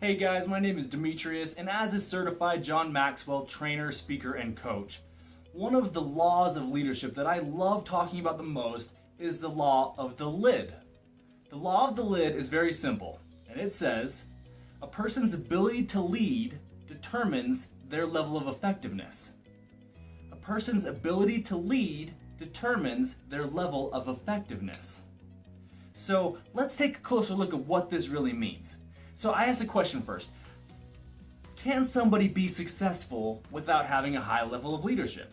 Hey guys, my name is Demetrius, and as a certified John Maxwell trainer, speaker, and coach, one of the laws of leadership that I love talking about the most is the law of the lid. The law of the lid is very simple, and it says, a person's ability to lead determines their level of effectiveness. A person's ability to lead determines their level of effectiveness. So let's take a closer look at what this really means. So I asked the question first, can somebody be successful without having a high level of leadership?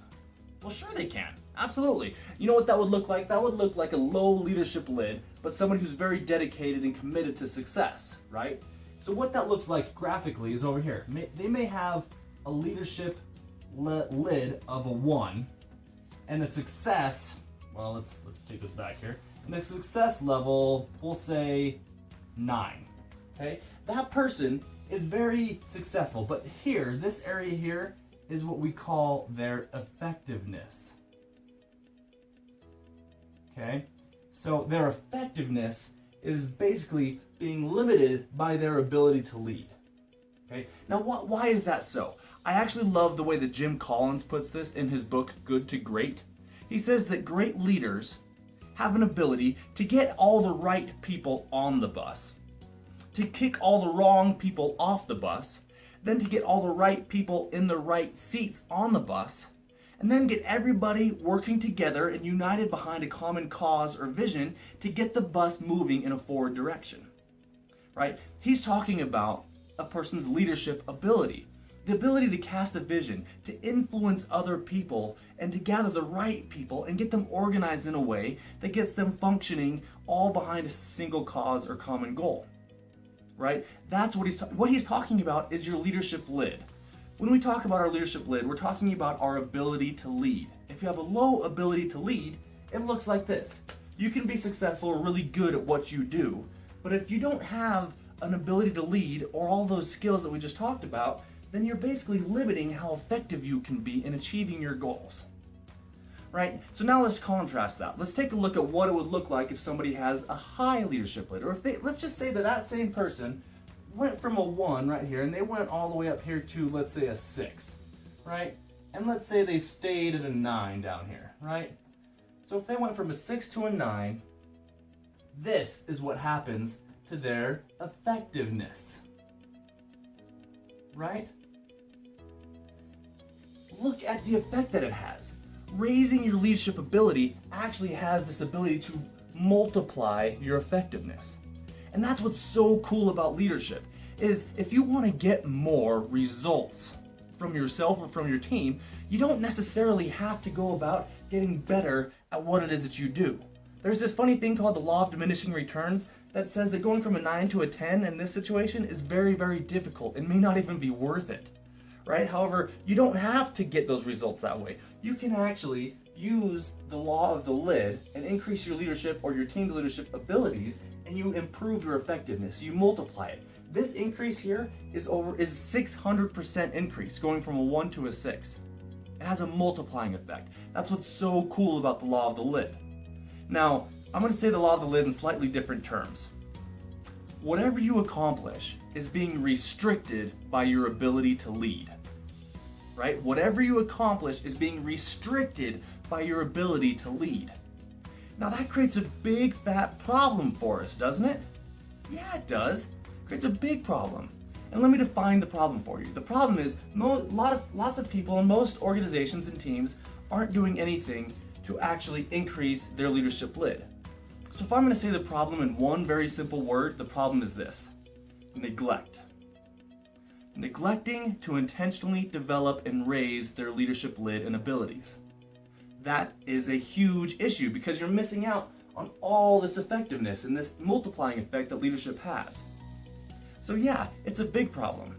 Well, sure they can, absolutely. You know what that would look like? That would look like a low leadership lid, but somebody who's very dedicated and committed to success, right? So what that looks like graphically is over here. They may have a leadership lid of a 1, and a success, well, let's take this back here. And the success level, we'll say 9. Okay, that person is very successful, but here, this area here is what we call their effectiveness. Okay, so their effectiveness is basically being limited by their ability to lead. Okay, now why is that so? I actually love the way that Jim Collins puts this in his book, Good to Great. He says that great leaders have an ability to get all the right people on the bus, to kick all the wrong people off the bus, then to get all the right people in the right seats on the bus, and then get everybody working together and united behind a common cause or vision to get the bus moving in a forward direction. Right? He's talking about a person's leadership ability. The ability to cast a vision, to influence other people, and to gather the right people and get them organized in a way that gets them functioning all behind a single cause or common goal. Right? That's what he's talking about is your leadership lid. When we talk about our leadership lid, we're talking about our ability to lead. If you have a low ability to lead, it looks like this. You can be successful or really good at what you do, but if you don't have an ability to lead or all those skills that we just talked about, then you're basically limiting how effective you can be in achieving your goals. Right? So now let's contrast that. Let's take a look at what it would look like if somebody has a high leadership lid. Or if let's just say that same person went from a 1 right here and they went all the way up here to, let's say, a 6, right? And let's say they stayed at a 9 down here, right? So if they went from a 6 to a 9, this is what happens to their effectiveness, right? Look at the effect that it has. Raising your leadership ability actually has this ability to multiply your effectiveness. And that's what's so cool about leadership, is if you want to get more results from yourself or from your team, you don't necessarily have to go about getting better at what it is that you do. There's this funny thing called the law of diminishing returns that says that going from a 9 to a 10 in this situation is very, very difficult and may not even be worth it. Right? However, you don't have to get those results that way. You can actually use the law of the lid and increase your leadership or your team's leadership abilities, and you improve your effectiveness. You multiply it. This increase here is 600% increase, going from a 1 to a 6. It has a multiplying effect. That's what's so cool about the law of the lid. Now, I'm going to say the law of the lid in slightly different terms. Whatever you accomplish is being restricted by your ability to lead. Right? Whatever you accomplish is being restricted by your ability to lead. Now that creates a big fat problem for us, doesn't it? Yeah, it does. It creates a big problem. And let me define the problem for you. The problem is lots of people and most organizations and teams aren't doing anything to actually increase their leadership lid. So if I'm going to say the problem in one very simple word, the problem is this: neglect. Neglecting to intentionally develop and raise their leadership lid and abilities. That is a huge issue because you're missing out on all this effectiveness and this multiplying effect that leadership has. So yeah, it's a big problem.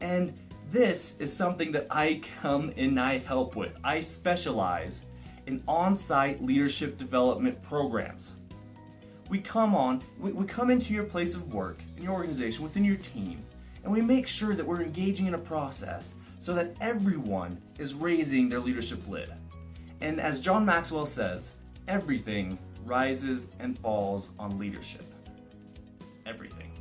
And this is something that I come and I help with. I specialize in on-site leadership development programs. We come into your place of work, in your organization, within your team, and we make sure that we're engaging in a process so that everyone is raising their leadership lid. And as John Maxwell says, everything rises and falls on leadership. Everything.